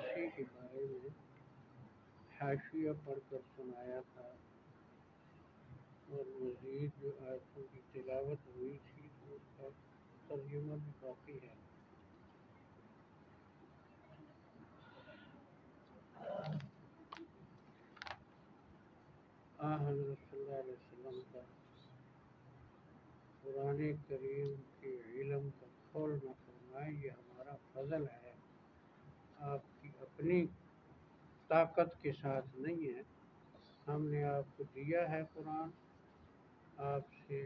84 کے بارے میں حاشیہ پڑھ کر سنایا تھا اور مزید جو آیتوں کی تلاوت ہوئی تھی تو اس کا ترجمہ بھی باقی ہے۔ حضرت صلی اللہ علیہ وسلم کا قرآن کریم کے علم کا کھولنا فرمائے یہ ہمارا فضل ہے، آپ کی اپنی طاقت کے ساتھ نہیں ہے، ہم نے آپ کو دیا ہے قرآن، آپ سے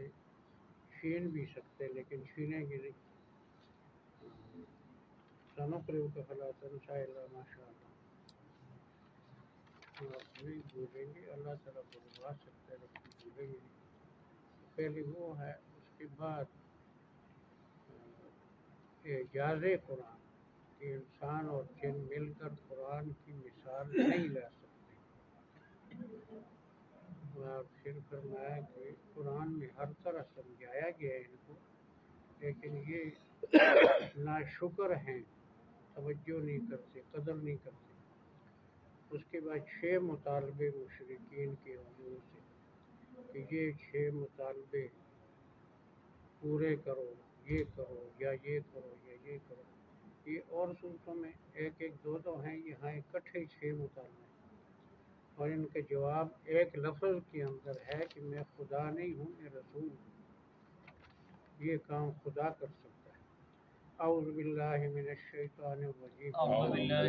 چھین بھی سکتے لیکن چھینیں گے نہیں۔ سنقرئک فلا تنسى الا ما شاء اللہ، آپ نہیں بھولیں گے، اللہ تعالیٰ بلوا سکتے ہیں لیکن بھولیں گے نہیں۔ پہلے وہ ہے، اس کے بعد اعجاز قرآن کہ انسان اور جن مل کر قرآن کی مثال نہیں لا سکتے۔ اور پھر فرمایا کہ قرآن میں ہر طرح سمجھایا گیا ہے ان کو، لیکن یہ ناشکر ہیں، توجہ نہیں کرتے، قدر نہیں کرتے۔ اس کے بعد 6 مطالبے مشرکین کے حضور سے کہ یہ 6 مطالبے پورے کرو، یہ کرو یا یہ کرو یا یہ کرو۔ یہ اور صورتوں میں ایک ایک دو دو ہیں، یہاں اکٹھے 6 مطالبے ہیں، اور ان کے جواب ایک لفظ کے اندر ہے کہ میں خدا نہیں ہوں، میں رسول ہوں، یہ کام خدا کر سکتا ہے۔ اعوذ باللہ من الشیطان الرجیم، بسم اللہ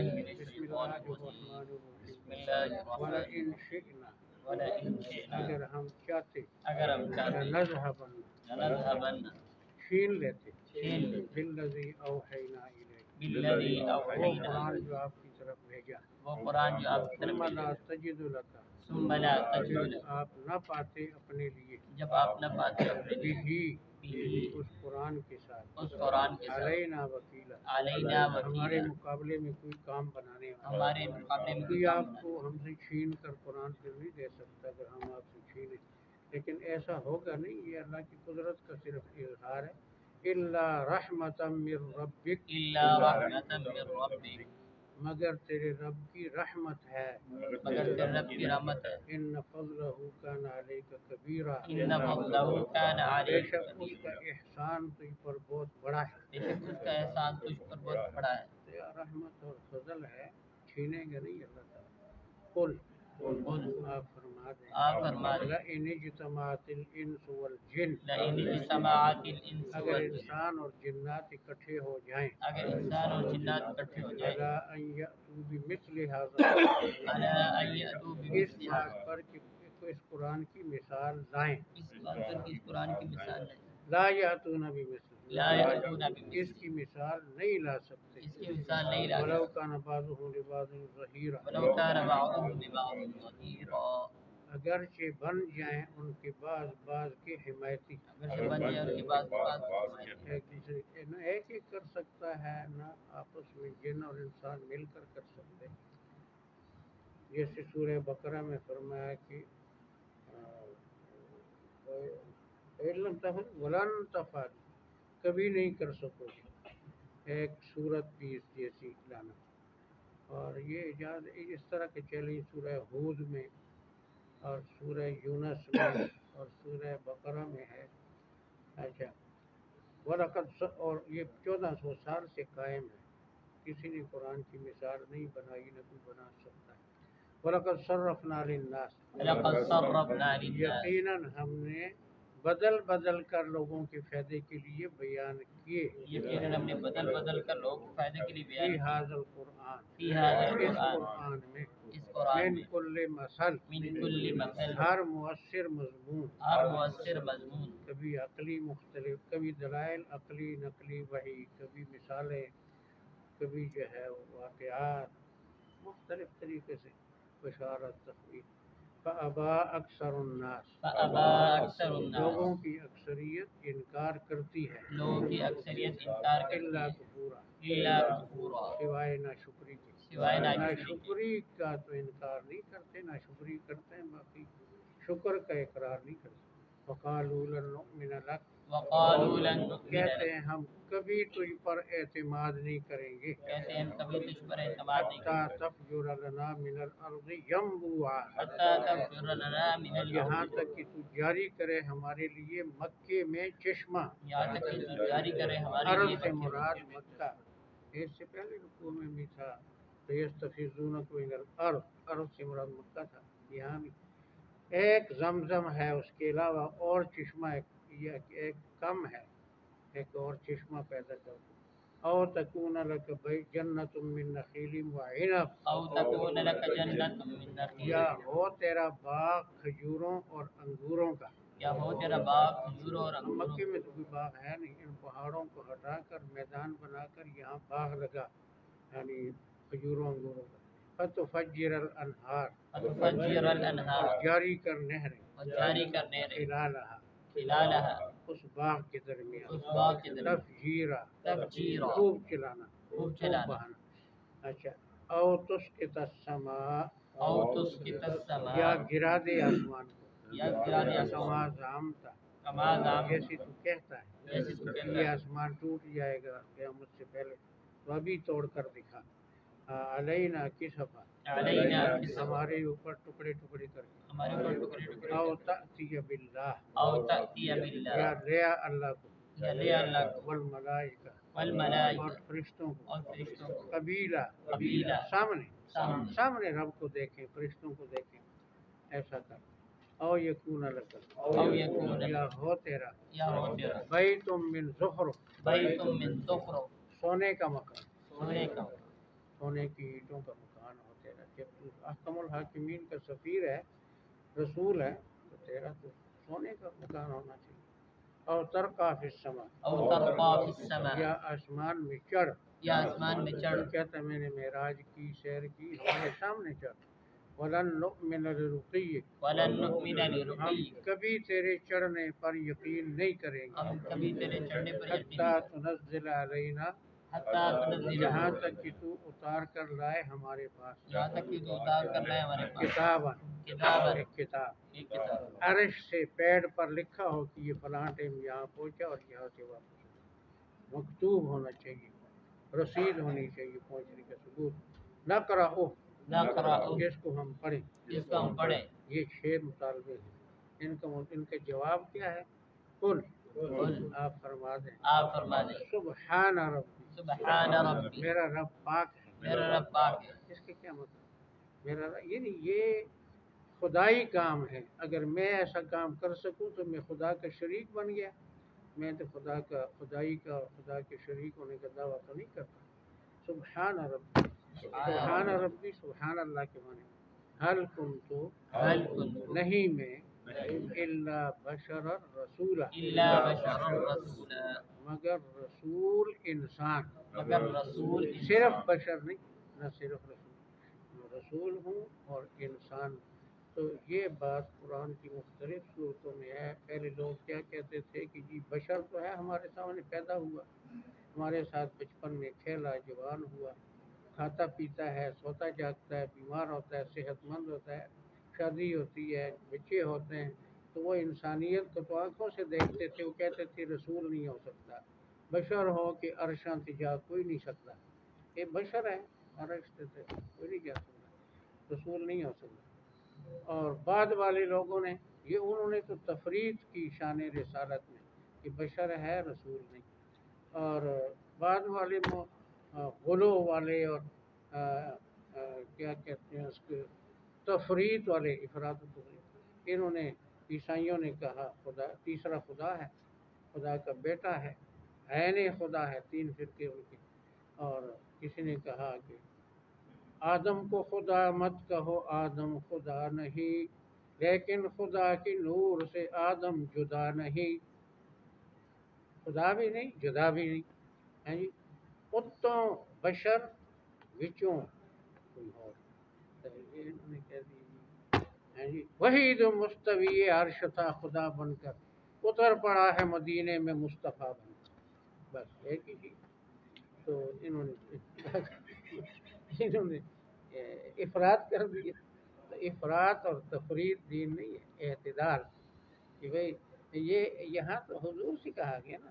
الرحمن الرحیم، وَلَئِن شِئْنَا، اگر ہم چاہتے لَنَذْهَبَنَّ، چھین لیتے، بِالَّذِي أَوْحَيْنَا إِلَيْكَ، وہ قرآن جو آپ کی طرف بھیجا، ثُمَّ لَا تَجِدُ لَكَ، آپ نہ پاتے اپنے لیے، بھی اس قرآن کے ساتھ، علینا وکیلا، ہمارے مقابلے میں کوئی کام بنانے والا، کوئی آپ کو ہم سے چھین کر قرآن پھر نہیں دے سکتا اگر ہم آپ سے چھینیں، لیکن ایسا ہوگا نہیں، یہ اللہ کی قدرت کا صرف اظہار ہے۔ الا رحمۃ من ربک، مگر تیرے رب کی رحمت ہے، ان فضلہ کان علیک کبیرا، بے شک اس کا احسان تجھ پر بہت بڑا ہے، تو رحمت اور فضل ہے، چھینیں گے نہیں اللہ تعالیٰ۔ قل، آپ فرما دیں، لئن اجتمعت الانس والجن، اگر انسان اور جنات اکٹھے ہو جائیں، علی ان یأتوا بمثل ھذا، اس بات پر کہ اس قرآن کی مثال لائیں، لا یأتون بمثل، اس کی مثال نہیں لا سکتے، ولو کان بعضهم لبعض ظہیرا، اگرچہ بن جائیں ان کے بعض کے حمایتی، ایک دوسرے کے نہ ایک ایک کر سکتا ہے، نہ آپس میں جن اور انسان مل کر کر سکتے، جیسے سورہ بقرہ میں فرمایا کہ علم تفعل ولن تفعل، کبھی نہیں کر سکو گے، ایک صورت بھی اس جیسی لانا، اور یہ ایجاد اس طرح کے چیلنج سورہ ہود میں اور سورہ یونس میں اور سورہ بقرہ میں ہے۔ اچھا، وَلَقَدْ، اور یہ 1400 سال سے قائم ہے، کسی نے قرآن کی مثال نہیں بنائی، نہ کوئی بنا سکتا ہے۔ وَلَقَدْ صَرَّفْنَا لِلنَّاسِ، یقیناً ہم نے بدل کر لوگوں کے فائدے کے لیے بیان کیے، فی ھذا القرآن، اس قرآن میں، من کل مثل، ہر مؤثر مضمون، کبھی عقلی مختلف، کبھی دلائل عقلی نقلی وحی، کبھی مثالیں، کبھی جو ہے واقعات، مختلف طریقے سے بشارت تخویف۔ فابا اکثر الناس، لوگوں کی اکثریت انکار کرتی ہے، الا کفورا، سوائے ناشکری کے، ناشکری کا تو انکار نہیں کرتے، ناشکری کرتے ہیں، باقی شکر کا اقرار نہیں کرتے۔ وقالوا لن نؤمن لک، وقالوا لن نؤمن کہتے لك ہیں ہم کبھی تجھ پر اعتماد نہیں کریں گے کہتے ہیں ہم کبھی تجھ پر اعتماد نہیں حتیٰ کریں تفجر لنا من الارض ينبوعا حتیٰ تغفر لنا من یہاں الارض تک کہ تو جاری کرے ہمارے لیے مکے میں چشمہ یہاں تک کہ تو جاری کرے ہمارے عرب لیے سے مکے مراد میں مکہ اس سے پہلے رکوع میں بھی تھا تو یستفیضونک من الارض عرب سے مراد مکہ تھا یہاں بھی ایک زمزم ہے اس کے علاوہ اور چشمہ ایک کم ہے ایک اور چشمہ پیدا کر دو او تکون لک بیت جنت من نخیل وعنب او تکون لک جنت من نخیل یا ہو تیرا باغ کھجوروں اور انگوروں کا یا ہو تیرا باغ کھجوروں اور انگوروں مکے میں تو کوئی باغ ہے نہیں ان پہاڑوں کو ہٹا کر میدان بنا کر یہاں باغ لگا یعنی کھجوروں انگوروں کا فتفجر الانہار فتفجر الانہار اور جاری کر نہریں اور جاری کرنے رہے خلالہا خلالہا اس باغ کے درمیان اس باغ کے درمیان تفجیرا تفجیرا خوب چلانا خوب چلانا بہانا اچھا او تسقط السماء او تسقط السماء یا گرا دے آسمان کو یا گرا دے آسمان کما زعمتا کما زعمت جیسے تو کہتا ہے جیسے تو کہتا یہ ہے آسمان ٹوٹ جائے گا قیامت سے پہلے تو ابھی توڑ کر دکھا علینا کسفا علینا کسفا ہمارے اوپر ٹکڑے ٹکڑے کر کے ہمارے اوپر ٹکڑے ٹکڑے او تأتی باللہ او تأتی باللہ یا لیا اللہ کو یا لے اللہ کو والملائکہ والملائکہ اور فرشتوں کو اور فرشتوں کو قبیلہ قبیلہ سامنے سامنے رب کو دیکھیں فرشتوں کو دیکھیں ایسا کر او یکون لک او یکون یا ہو تیرا یا ہو تیرا بیت من زخرف بیت من زخرف سونے کا مکان سونے کا سونے کی اینٹوں کا مکان ہو تیرا جب تو احکم الحاکمین کا سفیر ہے رسول ہے تو تیرا تو سونے کا مکان ہونا چاہیے اور ترقا فی السماء او ترقا فی السماء یا آسمان میں چڑھ یا آسمان میں چڑھ کہتا میں نے معراج کی سیر کی ہمارے سامنے چڑھ وَلَن نُؤْمِنَ لِرُقِيِّكَ ولن نؤمن ہم لرقیک کبھی تیرے چڑھنے پر یقین نہیں کریں گے ہم کبھی تیرے چڑھنے پر یقین حتیٰ تنزل علینا حتیٰ تنزل یہاں تک کہ تو اتار کر لائے ہمارے پاس یہاں تک کہ تو اتار کر لائے ہمارے پاس کتاب ایک کتاب عرش سے پیڑ پر لکھا ہو کہ یہ فلاں ٹائم یہاں پہنچا اور یہاں سے واپس مکتوب ہونا چاہیے رسید ہونی چاہیے پہنچنے کا ثبوت نہ کرا نہ قرأ جس کو ہم پڑھیں جس کو ہم پڑھیں یہ 6 مطالبے ہیں ان کا جواب کیا ہے قل آپ فرما دیں آپ فرما دیں سبحان ربی سبحان ربی میرا رب پاک ہے میرا رب پاک ہے اس کا کیا مطلب میرا رب یعنی یہ خدائی کام ہے اگر میں ایسا کام کر سکوں تو میں خدا کا شریک بن گیا میں تو خدائی کا خدا کے شریک ہونے کا دعویٰ تو نہیں کرتا سبحان ربی سبحان ربی سبحان اللہ کے معنی حل کنتو حل کنت نہیں میں الا بشر رسول الا بشر رسولا مگر رسول انسان مگر رسول صرف بشر نہیں نہ صرف رسول ہوں اور انسان تو یہ بات قرآن کی مختلف صورتوں میں ہے پہلے لوگ کیا کہتے تھے کہ جی بشر تو ہے ہمارے سامنے پیدا ہوا ہمارے ساتھ بچپن میں کھیلا جوان ہوا کھاتا پیتا ہے سوتا جاگتا ہے بیمار ہوتا ہے صحت مند ہوتا ہے شادی ہوتی ہے بچے ہوتے ہیں تو وہ انسانیت کو تو آنکھوں سے دیکھتے تھے وہ کہتے تھے رسول نہیں ہو سکتا بشر ہو کہ عرشاں سے جا کوئی نہیں سکتا یہ بشر ہے عرش سے کوئی نہیں جا سکتا رسول نہیں ہو سکتا اور بعد والے لوگوں نے یہ انہوں نے تو تفرید کی شان رسالت میں کہ بشر ہے رسول نہیں اور بعد والے غلو والے اور کیا کہتے ہیں اس کے تفرید والے افراد و تفرید انہوں نے عیسائیوں نے کہا خدا تیسرا خدا ہے خدا کا بیٹا ہے عین خدا ہے 3 فرقے ان کے اور کسی نے کہا کہ آدم کو خدا مت کہو آدم خدا نہیں لیکن خدا کی نور سے آدم جدا نہیں خدا بھی نہیں جدا بھی نہیں ہے جی اتوں بشر وچوں کوئی اور انہوں نے کہہ دی وہی جو مستوی عرش تھا خدا بن کر اتر پڑا ہے مدینے میں مصطفیٰ بن کر بس ایک ہی چیز تو انہوں نے افراد کر دیا تو افراد اور تفرید دین نہیں ہے اعتدال کہ بھئی یہ یہاں تو حضور سے کہا گیا نا،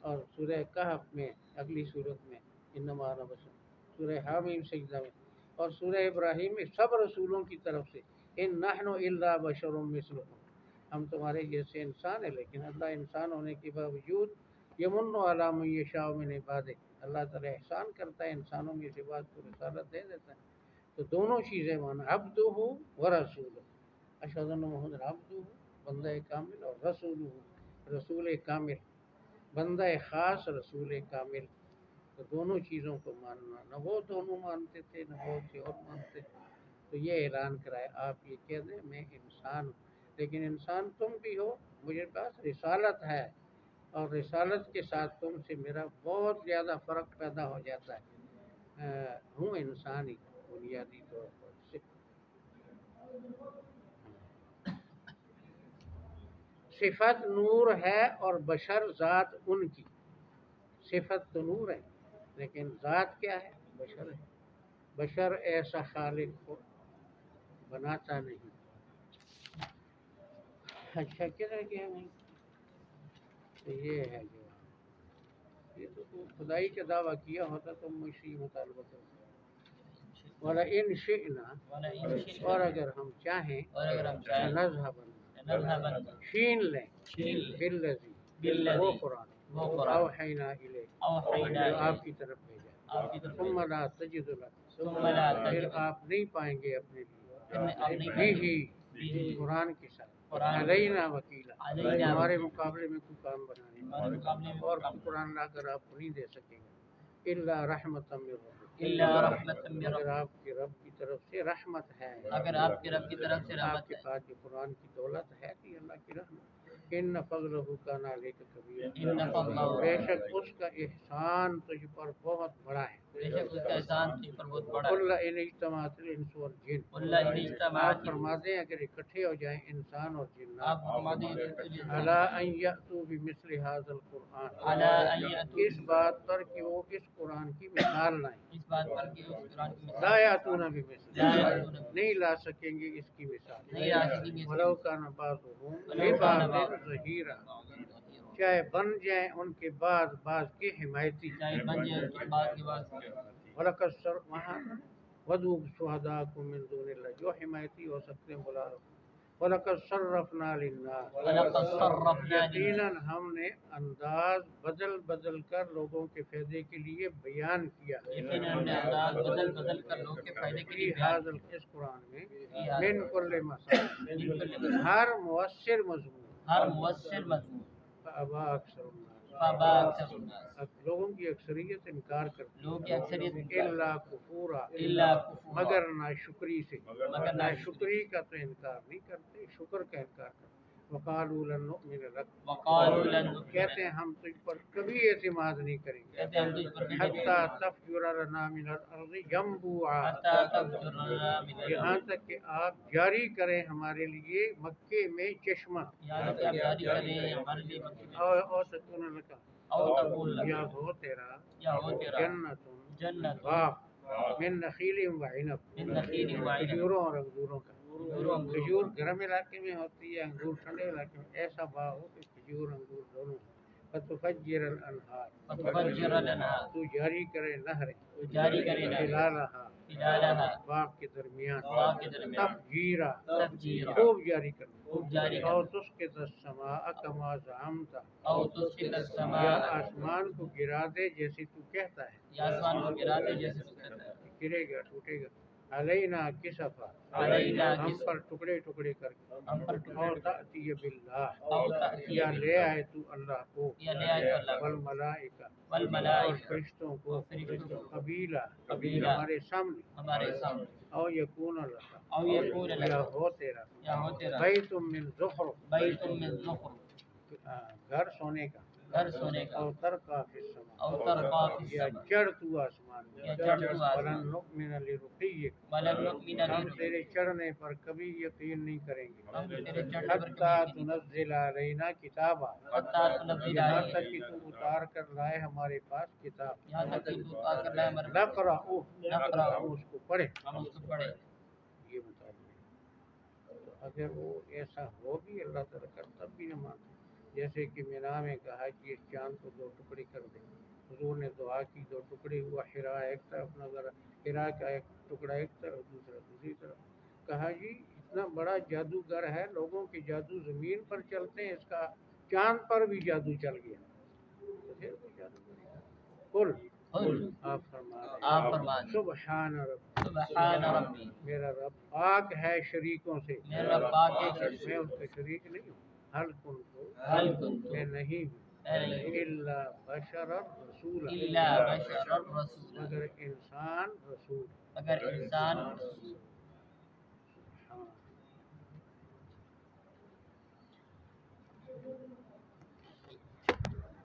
اور سورہ کہف میں اگلی صورت میں انما انا بشر، سورہ حامیم سجدہ میں، اور سورہ ابراہیم میں سب رسولوں کی طرف سے ان نحن الا بشر مثلکم، ہم تمہارے جیسے انسان ہیں، لیکن اللہ انسان ہونے کے باوجود یمن علی من یشاء من عبادہ، اللہ تعالیٰ احسان کرتا ہے انسانوں میں سے بعض کو رسالت دے دیتا ہے۔ تو دونوں چیزیں مانا عبدہ و رسول، اشہد ان محمد عبدہ بندہ کامل، اور رسول رسول کامل، بندہ خاص رسول کامل۔ تو دونوں چیزوں کو ماننا، نہ وہ دونوں مانتے تھے نہ وہ کسی اور مانتے تھے، تو یہ اعلان کرائے آپ یہ کہہ دیں میں انسان ہوں، لیکن انسان تم بھی ہو، مجھے پاس رسالت ہے، اور رسالت کے ساتھ تم سے میرا بہت زیادہ فرق پیدا ہو جاتا ہے، ہوں انسان ہی بنیادی طور پر۔ صفت نور ہے اور بشر ذات ان کی، صفت تو نور ہے لیکن ذات کیا ہے؟ بشر ہے۔ بشر ایسا خالق کو بناتا نہیں۔ اچھا کدھر گیا میں؟ تو یہ ہے جواب، یہ تو خدائی کا دعویٰ کیا ہوتا تو مجھ سے مطالبہ کرتا، وَلَئِنْ شِئْنَا، اور اگر ہم چاہیں، لَنَذْهَبَنَّ، شین لیں، بالذی، وہ قرآن، اوحینا الیک، جو آپ کی طرف بھیجا، ثم لا تجد لک، پھر آپ نہیں پائیں گے اپنے لیے بھی قرآن کے ساتھ علینا وکیلا، ہمارے مقابلے میں کوئی کام بنانے، اور قرآن لا کر آپ کو نہیں دے سکیں گے، الا رحمۃ من ربک، اگر آپ کے رب کی طرف سے رحمت ہے، اگر آپ کے رب کی طرف سے آپ رحمت کے ہے، پاس جو قرآن کی دولت ہے کہ اللہ کی رحمت، ان فضلہ کان علیک کبیرا، ان فضلہ، بے شک اس کا احسان تجھ پر بہت بڑا ہے، بے شک اس کا احسان تجھ پر بہت بڑا ہے۔ قل ان اجتمعت الانس والجن، قل ان اجتمعت، آپ فرما دیں اگر اکٹھے ہو جائیں انسان اور جنات، آپ فرما دیں علی ان یأتوا بمثل هذا القرآن، علی ان یأتوا، اس بات پر کہ وہ اس قرآن کی مثال لائیں، اس بات پر کہ اس قرآن کی مثال لا یاتون بمثل، لا یأتون، نہیں لا سکیں گے اس کی مثال، نہیں لا سکیں گے، ولو کان بعضهم ولو کان لبعض ظہیرا، چاہے بن جائیں ان کے بعد بعض کے حمایتی، چاہے بن جائے اس کے بعد کے بعد، وَلَقَدْ وہاں وَدُوا شُهَدَاءَكُم مِّن دُونِ اللَّهِ، جو حمایتی ہو سکتے ہیں بلا رہو، وَلَقَدْ صَرَّفْنَا لِلنَّاسِ، وَلَقَدْ صَرَّفْنَا یقیناً ہم نے انداز بدل بدل کر لوگوں کے فائدے کے لیے بیان کیا، یقیناً ہم نے انداز بدل بدل کر لوگوں کے فائدے کے فی لیے بیان حاضر اس قرآن میں کیا، من کل مثال، ہر مؤثر مضمون، ہر مؤثر مضمون، فابا اکثر الناس، فابا اکثر الناس، لوگوں کی اکثریت انکار کرتی لوگوں کی اکثریت ہے، الا کفورا، الا کفورا، مگر ناشکری سے، مگر ناشکری کا تو انکار نہیں کرتے، شکر کا انکار کرتے، وقالوا لن نؤمن لك، وقالوا لن نؤمن، کہتے ہیں ہم تجھ پر کبھی اعتماد نہیں کریں گے، کہتے ہیں ہم تجھ پر نہیں حتی تفجر لنا من الارض ينبوعا، حتی تفجر لنا من یہاں تک کہ آپ جاری کریں ہمارے لیے مکے میں چشمہ، یہاں تک کہ آپ جاری کریں ہمارے لیے مکے میں، اور تکون لکا، او تقول لك، یا ہو تیرا، یا ہو تیرا، جنت جنت باغ، من نخیل و عنب، من نخیل وعنب، کھجوروں اور انگوروں کا، کھجوروں انگوروں کھجور گرم علاقے میں ہوتی ہے، انگور ٹھنڈے علاقے میں، ایسا باغ ہو کہ کھجور انگور دونوں، فتفجر الانہار، فتفجر الانہار، تو جاری کرے نہریں، تو جاری کرے نہ خلالہا، خلالہا، باغ کے درمیان، باغ کے درمیان، تفجیرا، تفجیرا، خوب جاری کرنا، خوب جاری اور کرنا، تسقط السماء کما زعمت، او تسقط السماء، یا آسمان کو گرا دے جیسے تو کہتا ہے، یا آسمان کو گرا دے جیسے تو کہتا ہے، گرے گا ٹوٹے گا، علینا کسفا، علینا ہم کسفا، پر ٹکڑے ٹکڑے کر کے، ہم پر ٹکڑے اور تأتی باللہ، او تأتی یا لے آئے تو اللہ کو، یا لے آئے تو اللہ کو، والملائکہ، اور والملائکہ، فرشتوں کو، اور فرشتوں کو، قبیلہ، قبیلہ، ہمارے سامنے، ہمارے سامنے، او یکون اللہ، او یکون یا لک، ہو تیرا، یا ہو تیرا، بیت من زخرف، بیت من زخرف، گھر سونے کا، گھر سونے کا، او ترقا فی السماء، او ترقا فی یا السماء، چڑھ تو آسمان میں، یا چڑھ تو آسمان، ولن نؤمن لرقیک، ولن نؤمن ہم لرقیک، تیرے چڑھنے پر کبھی یقین نہیں کریں گے، ہم تیرے چڑھنے پر حتی کبھی تنزل علینا کتابا، حتی تنزل یہاں علینا، تک کہ تو اتار کر لائے ہمارے پاس کتاب، یہاں تک کہ تو آ کر لائے ہمارے نقرأہ، نقرأہ، ہم اس کو پڑھیں، ہم اس کو پڑھیں، یہ مطالبہ ہے۔ تو اگر وہ ایسا ہو بھی اللہ تعالیٰ کا تب بھی نہ مانتے، جیسے کہ مینا میں کہا کہ اس چاند کو 2 ٹکڑے کر دیں، حضور نے دعا کی، 2 ٹکڑے ہوا، ہرا ایک طرف نظر، ہرا کا ایک ٹکڑا ایک طرف، دوسرا دوسری طرف۔ کہا جی اتنا بڑا جادوگر ہے، لوگوں کے جادو زمین پر چلتے ہیں، اس کا چاند پر بھی جادو چل گیا، تو پھر کوئی جادو نہیں۔ قل قل آپ فرما آپ فرما دیں سبحان رب، سبحان ربی، میرا رب پاک ہے شریکوں سے، میرا پاک ہے شریک، میں اس کا شریک نہیں ہوں، حل کن تو حل کنت میں نہیں ہوں، الا بشر رسول، الا بشر الرسول، مگر انسان رسول، اگر انسان رسول